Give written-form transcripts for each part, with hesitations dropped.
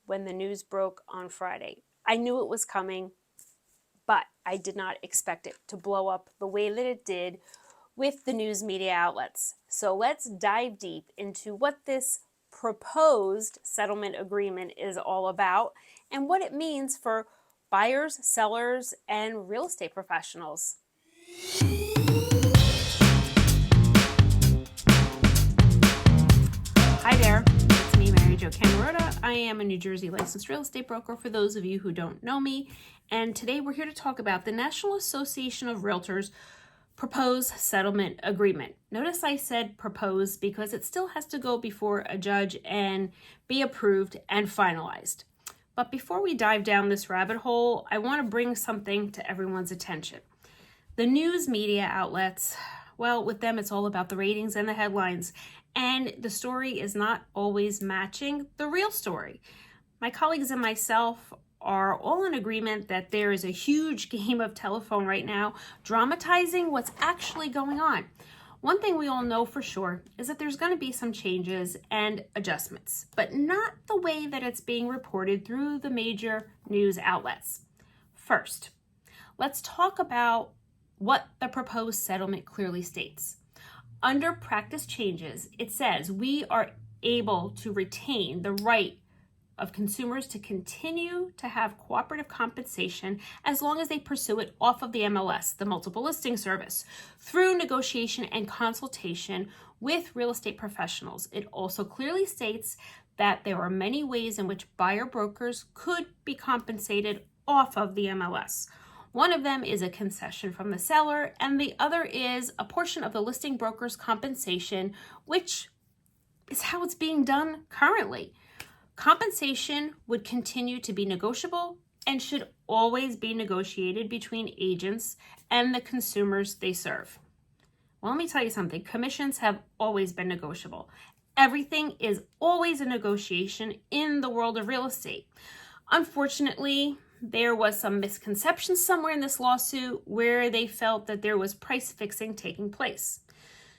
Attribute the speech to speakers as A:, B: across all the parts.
A: when the news broke on Friday. I knew it was coming, but I did not expect it to blow up the way that it did with the news media outlets. So let's dive deep into what this proposed settlement agreement is all about and what it means for buyers, sellers, and real estate professionals. Hi there, it's me, MaryJo Camerota. I am a New Jersey licensed real estate broker for those of you who don't know me. And today we're here to talk about the National Association of Realtors proposed settlement agreement. Notice I said proposed because it still has to go before a judge and be approved and finalized. But before we dive down this rabbit hole, I want to bring something to everyone's attention. The news media outlets, well, with them it's all about the ratings and the headlines, and the story is not always matching the real story. My colleagues and myself are all in agreement that there is a huge game of telephone right now dramatizing what's actually going on. One thing we all know for sure is that there's going to be some changes and adjustments, but not the way that it's being reported through the major news outlets. First, let's talk about what the proposed settlement clearly states. Under practice changes, it says we are able to retain the right of consumers to continue to have cooperative compensation as long as they pursue it off of the MLS, the multiple listing service, through negotiation and consultation with real estate professionals. It also clearly states that there are many ways in which buyer brokers could be compensated off of the MLS. One of them is a concession from the seller, and the other is a portion of the listing broker's compensation, which is how it's being done currently. Compensation would continue to be negotiable and should always be negotiated between agents and the consumers they serve. Well, let me tell you something. Commissions have always been negotiable. Everything is always a negotiation in the world of real estate. Unfortunately, there was some misconception somewhere in this lawsuit where they felt that there was price fixing taking place.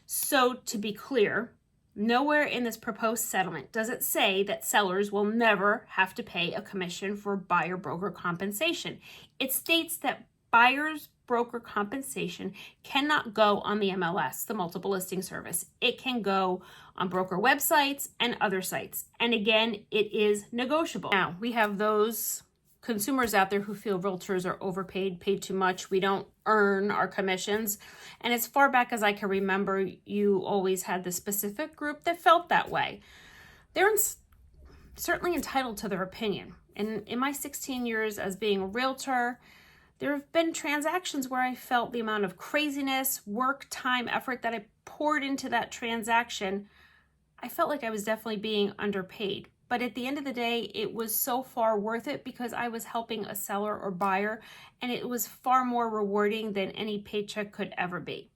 A: So to be clear, nowhere in this proposed settlement does it say that sellers will never have to pay a commission for buyer broker compensation. It states that buyer's broker compensation cannot go on the MLS, the multiple listing service. It can go on broker websites and other sites. And again, it is negotiable. Now, we have those consumers out there who feel realtors are overpaid, paid too much. We don't earn our commissions. And as far back as I can remember, you always had the specific group that felt that way. They're certainly entitled to their opinion. And in my 16 years as being a realtor, there have been transactions where I felt the amount of craziness, work, time, effort that I poured into that transaction, I felt like I was definitely being underpaid. But at the end of the day, it was so far worth it because I was helping a seller or buyer, and it was far more rewarding than any paycheck could ever be.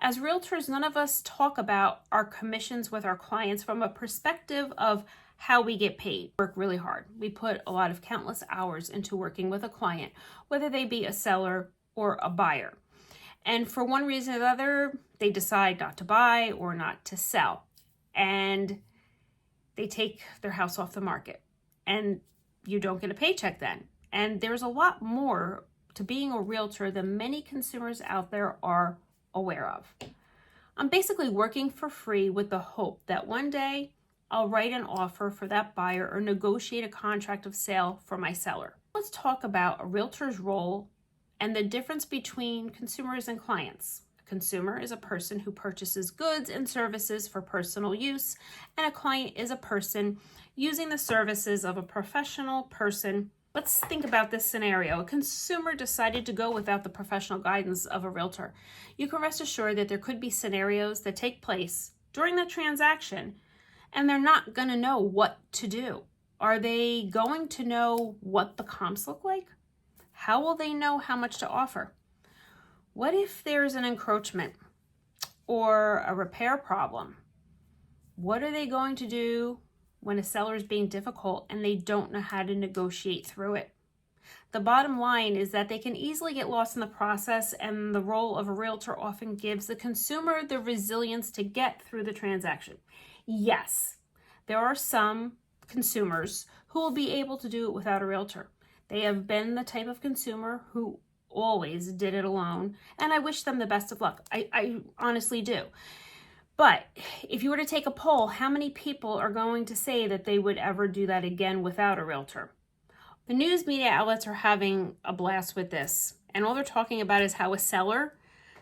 A: As realtors, none of us talk about our commissions with our clients from a perspective of how we get paid. We work really hard. We put a lot of countless hours into working with a client, whether they be a seller or a buyer. And for one reason or the other, they decide not to buy or not to sell. And they take their house off the market and you don't get a paycheck then. And there's a lot more to being a realtor than many consumers out there are aware of. I'm basically working for free with the hope that one day I'll write an offer for that buyer or negotiate a contract of sale for my seller. Let's talk about a realtor's role and the difference between consumers and clients. Consumer is a person who purchases goods and services for personal use, and a client is a person using the services of a professional person. Let's think about this scenario. A consumer decided to go without the professional guidance of a realtor. You can rest assured that there could be scenarios that take place during the transaction, and they're not going to know what to do. Are they going to know what the comps look like? How will they know how much to offer? What if there's an encroachment or a repair problem? What are they going to do when a seller is being difficult and they don't know how to negotiate through it? The bottom line is that they can easily get lost in the process, and the role of a realtor often gives the consumer the resilience to get through the transaction. Yes, there are some consumers who will be able to do it without a realtor. They have been the type of consumer who always did it alone, and I wish them the best of luck. I honestly do. But if you were to take a poll, how many people are going to say that they would ever do that again without a realtor? The news media outlets are having a blast with this, and all they're talking about is how a seller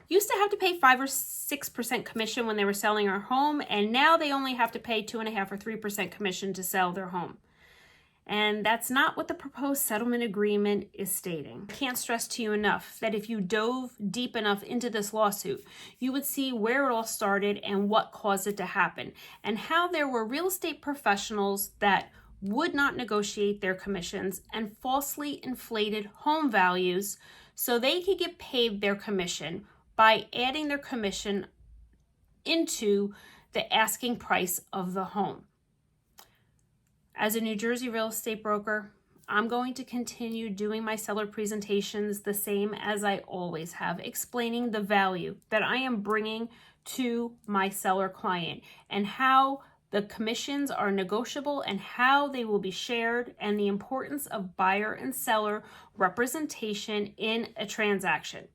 A: used to have to pay 5 or 6% commission when they were selling their home, and now they only have to pay 2.5 or 3% commission to sell their home. And that's not what the proposed settlement agreement is stating. I can't stress to you enough that if you dove deep enough into this lawsuit, you would see where it all started and what caused it to happen, and how there were real estate professionals that would not negotiate their commissions and falsely inflated home values so they could get paid their commission by adding their commission into the asking price of the home. As a New Jersey real estate broker, I'm going to continue doing my seller presentations the same as I always have, explaining the value that I am bringing to my seller client and how the commissions are negotiable and how they will be shared, and the importance of buyer and seller representation in a transaction.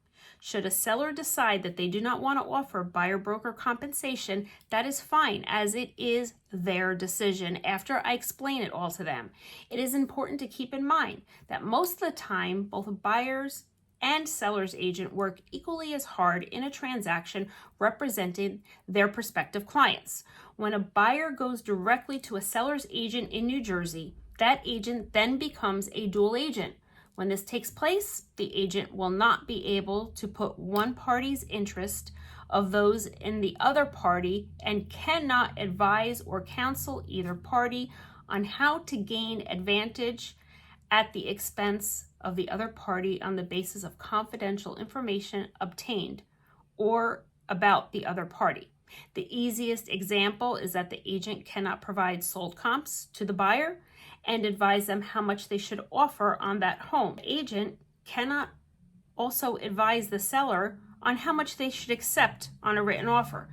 A: Should a seller decide that they do not want to offer buyer broker compensation, that is fine, as it is their decision after I explain it all to them. It is important to keep in mind that most of the time, both a buyer's and seller's agent work equally as hard in a transaction representing their prospective clients. When a buyer goes directly to a seller's agent in New Jersey, that agent then becomes a dual agent. When this takes place, the agent will not be able to put one party's interest of those in the other party and cannot advise or counsel either party on how to gain advantage at the expense of the other party on the basis of confidential information obtained or about the other party. The easiest example is that the agent cannot provide sold comps to the buyer and advise them how much they should offer on that home. The agent cannot also advise the seller on how much they should accept on a written offer.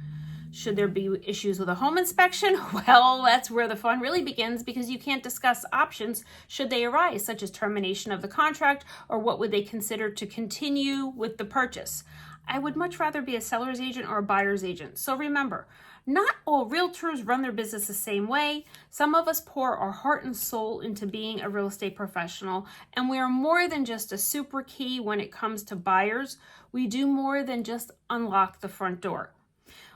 A: Should there be issues with a home inspection? Well, that's where the fun really begins, because you can't discuss options should they arise, such as termination of the contract or what would they consider to continue with the purchase. I would much rather be a seller's agent or a buyer's agent. So remember, not all realtors run their business the same way. Some of us pour our heart and soul into being a real estate professional, and we are more than just a super key when it comes to buyers. We do more than just unlock the front door.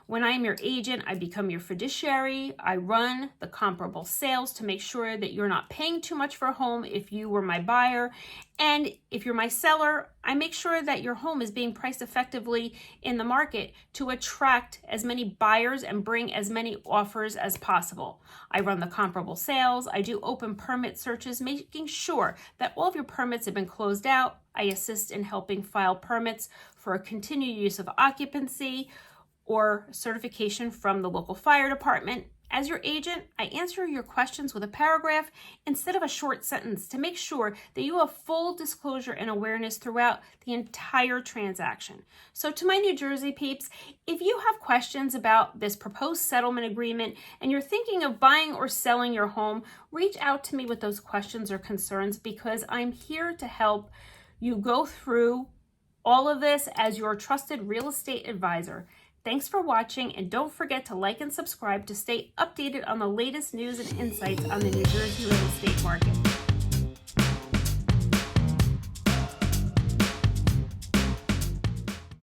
A: When I am your agent, I become your fiduciary. I run the comparable sales to make sure that you're not paying too much for a home if you were my buyer. And if you're my seller, I make sure that your home is being priced effectively in the market to attract as many buyers and bring as many offers as possible. I run the comparable sales. I do open permit searches, making sure that all of your permits have been closed out. I assist in helping file permits for a continued use of occupancy or certification from the local fire department. As your agent, I answer your questions with a paragraph instead of a short sentence to make sure that you have full disclosure and awareness throughout the entire transaction. So to my New Jersey peeps, if you have questions about this proposed settlement agreement and you're thinking of buying or selling your home, reach out to me with those questions or concerns, because I'm here to help you go through all of this as your trusted real estate advisor. Thanks for watching, and don't forget to like and subscribe to stay updated on the latest news and insights on the New Jersey real estate market.